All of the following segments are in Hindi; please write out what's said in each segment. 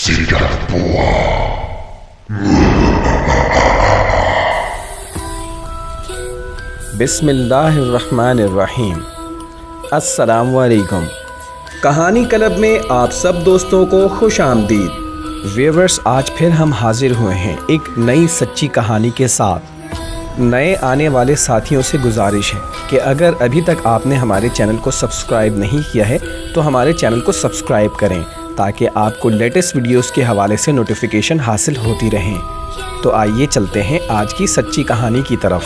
बिस्मिल्लाहिर्रहमानिर्रहीम। अस्सलामुअलैकुम। कहानी क्लब में आप सब दोस्तों को खुश आमदीद। व्यूअर्स, आज फिर हम हाजिर हुए हैं एक नई सच्ची कहानी के साथ। नए आने वाले साथियों से गुजारिश है कि अगर अभी तक आपने हमारे चैनल को सब्सक्राइब नहीं किया है तो हमारे चैनल को सब्सक्राइब करें ताकि आपको लेटेस्ट वीडियोस के हवाले से नोटिफिकेशन हासिल होती रहें। तो आइए चलते हैं आज की सच्ची कहानी की तरफ।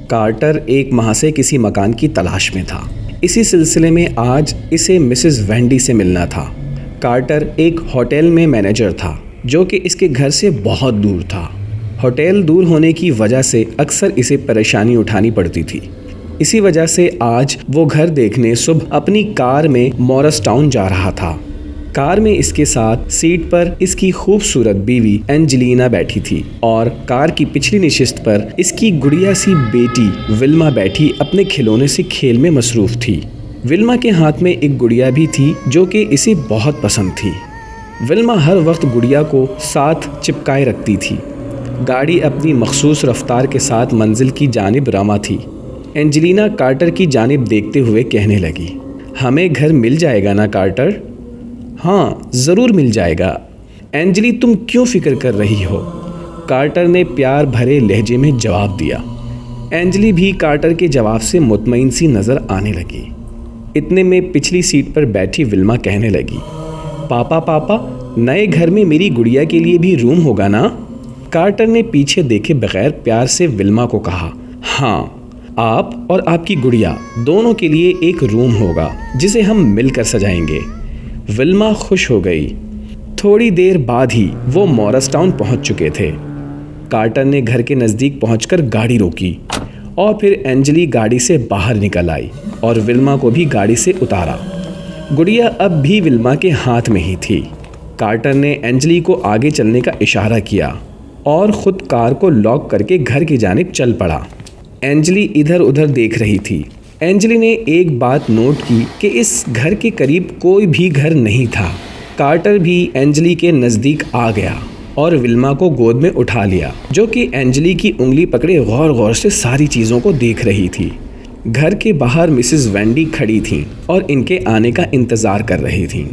कार्टर एक माह से किसी मकान की तलाश में था। इसी सिलसिले में आज इसे मिसेस वेंडी से मिलना था। कार्टर एक होटल में मैनेजर था जो कि इसके घर से बहुत दूर था। होटल दूर होने की वजह से अक्सर इसे परेशानी उठानी पड़ती थी। इसी वजह से आज वो घर देखने सुबह अपनी कार में मॉरिस टाउन जा रहा था। कार में इसके साथ सीट पर इसकी खूबसूरत बीवी एंजेलिना बैठी थी और कार की पिछली नशिस्त पर इसकी गुड़िया सी बेटी विल्मा बैठी अपने खिलौने से खेल में मसरूफ़ थी। विल्मा के हाथ में एक गुड़िया भी थी जो कि इसे बहुत पसंद थी। विल्मा हर वक्त गुड़िया को साथ चिपकाए रखती थी। गाड़ी अपनी मखसूस रफ्तार के साथ मंजिल की जानिब रवाना थी। एंजेलिना कार्टर की जानिब देखते हुए कहने लगी, हमें घर मिल जाएगा ना कार्टर? हाँ, ज़रूर मिल जाएगा। एंजली, तुम क्यों फ़िक्र कर रही हो? कार्टर ने प्यार भरे लहजे में जवाब दिया। एंजली भी कार्टर के जवाब से मुतमईन सी नज़र आने लगी। इतने में पिछली सीट पर बैठी विल्मा कहने लगी, पापा, नए घर में मेरी गुड़िया के लिए भी रूम होगा ना? कार्टर ने पीछे देखे बगैर प्यार से विल्मा को कहा, हाँ, आप और आपकी गुड़िया दोनों के लिए एक रूम होगा जिसे हम मिलकर सजाएंगे। विल्मा खुश हो गई। थोड़ी देर बाद ही वो मॉरिस टाउन पहुंच चुके थे। कार्टर ने घर के नज़दीक पहुंचकर गाड़ी रोकी और फिर एंजली गाड़ी से बाहर निकल आई और विल्मा को भी गाड़ी से उतारा। गुड़िया अब भी विल्मा के हाथ में ही थी। कार्टर ने एंजली को आगे चलने का इशारा किया और ख़ुद कार को लॉक करके घर की जानिब चल पड़ा। एंजली इधर उधर देख रही थी। एंजली ने एक बात नोट की कि इस घर के करीब कोई भी घर नहीं था। कार्टर भी एंजली के नज़दीक आ गया और विल्मा को गोद में उठा लिया, जो कि एंजली की उंगली पकड़े गौर गौर से सारी चीज़ों को देख रही थी। घर के बाहर मिसेस वेंडी खड़ी थीं और इनके आने का इंतज़ार कर रही थीं।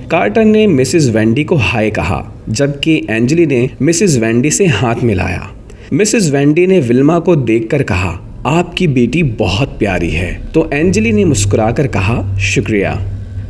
कार्टर ने मिसेस वेंडी को हाय कहा, जबकि एंजली ने मिसेस वेंडी से हाथ मिलाया। मिसेस वेंडी ने विल्मा को देखकर कहा, आपकी बेटी बहुत प्यारी है। तो एंजली ने मुस्कुराकर कहा, शुक्रिया।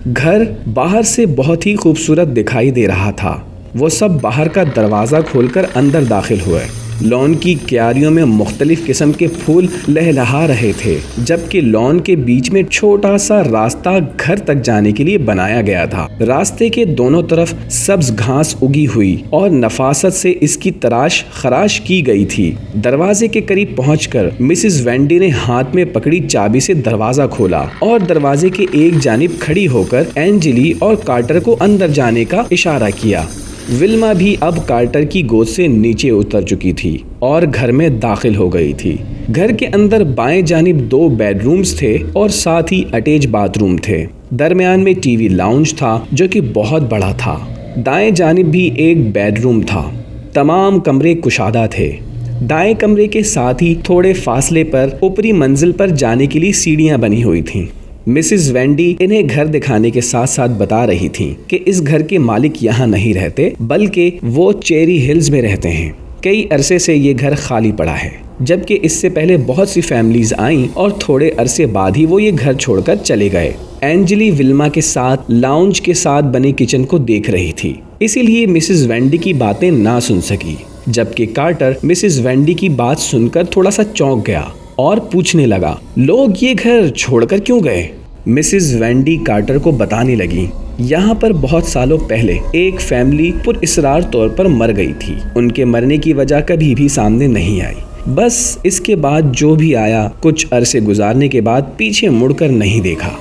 घर बाहर से बहुत ही खूबसूरत दिखाई दे रहा था। वो सब बाहर का दरवाज़ा खोलकर अंदर दाखिल हुए। लॉन की क्यारियों में मुख्तलिफ किस्म के फूल लहलहा रहे थे, जबकि लॉन के बीच में छोटा सा रास्ता घर तक जाने के लिए बनाया गया था। रास्ते के दोनों तरफ सब्ज घास उगी हुई और नफासत से इसकी तराश खराश की गई थी। दरवाजे के करीब पहुंचकर मिसेस वेंडी ने हाथ में पकड़ी चाबी से दरवाज़ा खोला और दरवाजे के एक जानिब खड़ी होकर एंजली और कार्टर को अंदर जाने का इशारा किया। विल्मा भी अब कार्टर की गोद से नीचे उतर चुकी थी और घर में दाखिल हो गई थी। घर के अंदर बाएं जानिब 2 बेडरूम्स थे और साथ ही अटैच बाथरूम थे। दरमियान में टीवी लाउंज था जो कि बहुत बड़ा था। दाएं जानिब भी एक बेडरूम था। तमाम कमरे कुशादा थे। दाएं कमरे के साथ ही थोड़े फासले पर ऊपरी मंजिल पर जाने के लिए सीढ़ियां बनी हुई थीं। मिसेस वेंडी इन्हें घर दिखाने के साथ साथ बता रही थीं कि इस घर के मालिक यहाँ नहीं रहते, बल्कि वो चेरी हिल्स में रहते हैं। कई अरसे से ये घर खाली पड़ा है, जबकि इससे पहले बहुत सी फैमिलीज आईं और थोड़े अरसे बाद ही वो ये घर छोड़कर चले गए। एंजली विल्मा के साथ लाउंज के साथ बने किचन को देख रही थी, इसीलिए मिसेस वेंडी की बातें ना सुन सकी। जबकि कार्टर मिसेस वेंडी की बात सुनकर थोड़ा सा चौंक गया और पूछने लगा, लोग ये घर छोड़कर क्यों गए? मिसेस वेंडी कार्टर को बताने लगी, यहाँ पर बहुत सालों पहले एक फैमिली पुरअसरार तौर पर मर गई थी। उनके मरने की वजह कभी भी सामने नहीं आई। बस इसके बाद जो भी आया, कुछ अरसे गुजारने के बाद पीछे मुड़कर नहीं देखा।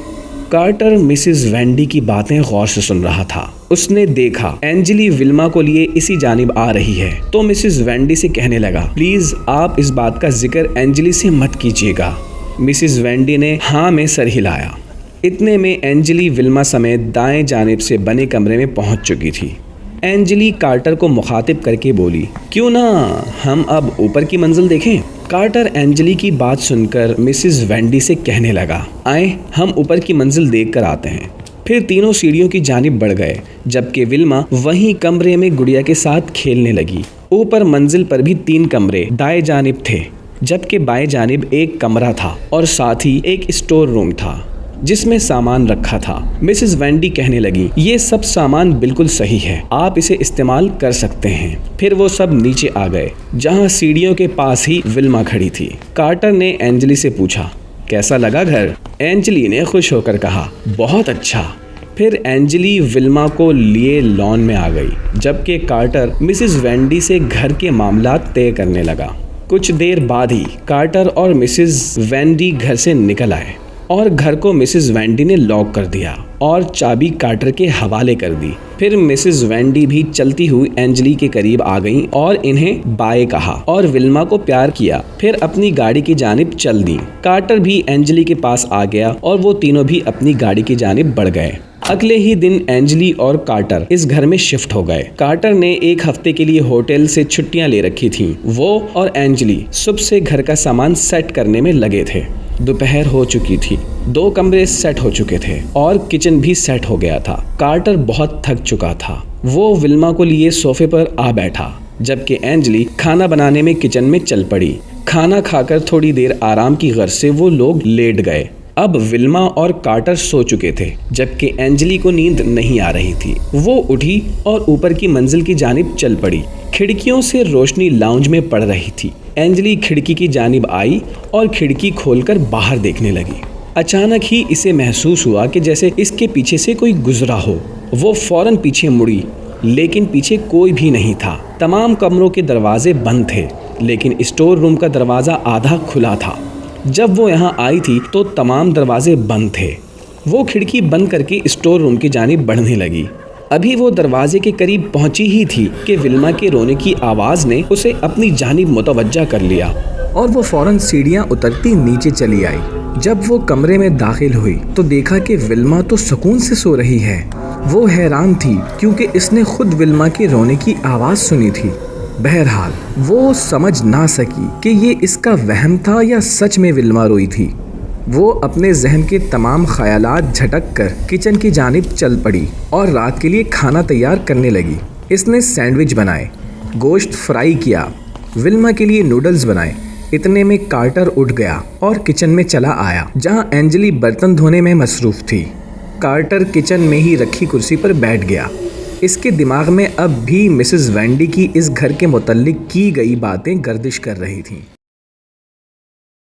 कार्टर मिसेस वेंडी की बातें गौर से सुन रहा था। उसने देखा एंजली विल्मा को लिए इसी जानिब आ रही है, तो मिसेस वेंडी से कहने लगा, प्लीज आप इस बात का जिक्र एंजली से मत कीजिएगा। मिसेस वेंडी ने हाँ में सर हिलाया। इतने में एंजली विल्मा समेत दाएं जानिब से बने कमरे में पहुंच चुकी थी। एंजली कार्टर को मुखातिब करके बोली, क्यों ना हम अब ऊपर की मंजिल देखें। कार्टर एंजली की बात सुनकर मिसेस वेंडी से कहने लगा, आए हम ऊपर की मंजिल देख कर आते हैं। फिर तीनों सीढ़ियों की जानिब बढ़ गए, जबकि विल्मा वहीं कमरे में गुड़िया के साथ खेलने लगी। ऊपर मंजिल पर भी 3 कमरे दाएं जानिब थे, जबकि बाएं जानिब एक कमरा था और साथ ही एक स्टोर रूम था जिसमें सामान रखा था। मिसेस वेंडी कहने लगी, ये सब सामान बिल्कुल सही है, आप इसे इस्तेमाल कर सकते हैं। फिर वो सब नीचे आ गए, जहां सीढ़ियों के पास ही विल्मा खड़ी थी। कार्टर ने एंजली से पूछा, कैसा लगा घर? एंजली ने खुश होकर कहा, बहुत अच्छा। फिर एंजली विल्मा को लिए लॉन में आ गई, जबकि कार्टर मिसेस वेंडी से घर के मामलात तय करने लगा। कुछ देर बाद ही कार्टर और मिसेस वेंडी घर से निकल आए और घर को मिसेस वेंडी ने लॉक कर दिया और चाबी कार्टर के हवाले कर दी। फिर मिसेस वेंडी भी चलती हुई एंजली के करीब आ गईं और इन्हें बाय कहा और विल्मा को प्यार किया। फिर अपनी गाड़ी की जानिब चल दी। कार्टर भी एंजली के पास आ गया और वो तीनों भी अपनी गाड़ी की जानिब बढ़ गए। अगले ही दिन एंजली और कार्टर इस घर में शिफ्ट हो गए। कार्टर ने 1 हफ्ते के लिए होटल से छुट्टियां ले रखी थीं। वो और एंजली सुबह से घर का सामान सेट करने में लगे थे। दोपहर हो चुकी थी, 2 कमरे सेट हो चुके थे और किचन भी सेट हो गया था। कार्टर बहुत थक चुका था। वो विल्मा को लिए सोफे पर आ बैठा, जबकि एंजली खाना बनाने में किचन में चल पड़ी। खाना खाकर थोड़ी देर आराम की गर्ज से वो लोग लेट गए। अब विल्मा और कार्टर सो चुके थे, जबकि एंजली को नींद नहीं आ रही थी। वो उठी और ऊपर की मंजिल की जानिब चल पड़ी। खिड़कियों से रोशनी लाउंज में पड़ रही थी। एंजली खिड़की की जानिब आई और खिड़की खोलकर बाहर देखने लगी। अचानक ही इसे महसूस हुआ कि जैसे इसके पीछे से कोई गुजरा हो। वो फौरन पीछे मुड़ी, लेकिन पीछे कोई भी नहीं था। तमाम कमरों के दरवाजे बंद थे, लेकिन स्टोर रूम का दरवाज़ा आधा खुला था। जब वो यहाँ आई थी तो तमाम दरवाजे बंद थे। वो खिड़की बंद करके स्टोर रूम की जानिब बढ़ने लगी। अभी वो दरवाजे के करीब पहुंची ही थी कि विल्मा के रोने की आवाज़ ने उसे अपनी जानिब मुतवज्जा कर लिया और वो फौरन सीढ़ियाँ उतरती नीचे चली आई। जब वो कमरे में दाखिल हुई तो देखा कि विल्मा तो सुकून से सो रही है। वो हैरान थी क्योंकि इसने खुद विल्मा के रोने की आवाज़ सुनी थी। बहरहाल वो समझ ना सकी कि ये इसका वहम था या सच में विल्मा रोई थी। वो अपने जहन के तमाम ख्यालात झटक कर किचन की जानिब चल पड़ी और रात के लिए खाना तैयार करने लगी। इसने सैंडविच बनाए, गोश्त फ्राई किया, विल्मा के लिए नूडल्स बनाए। इतने में कार्टर उठ गया और किचन में चला आया, जहाँ एंजली बर्तन धोने में मसरूफ़ थी। कार्टर किचन में ही रखी कुर्सी पर बैठ गया। इसके दिमाग में अब भी मिसेस वेंडी की इस घर के मुतल्लिक की गई बातें गर्दिश कर रही थीं।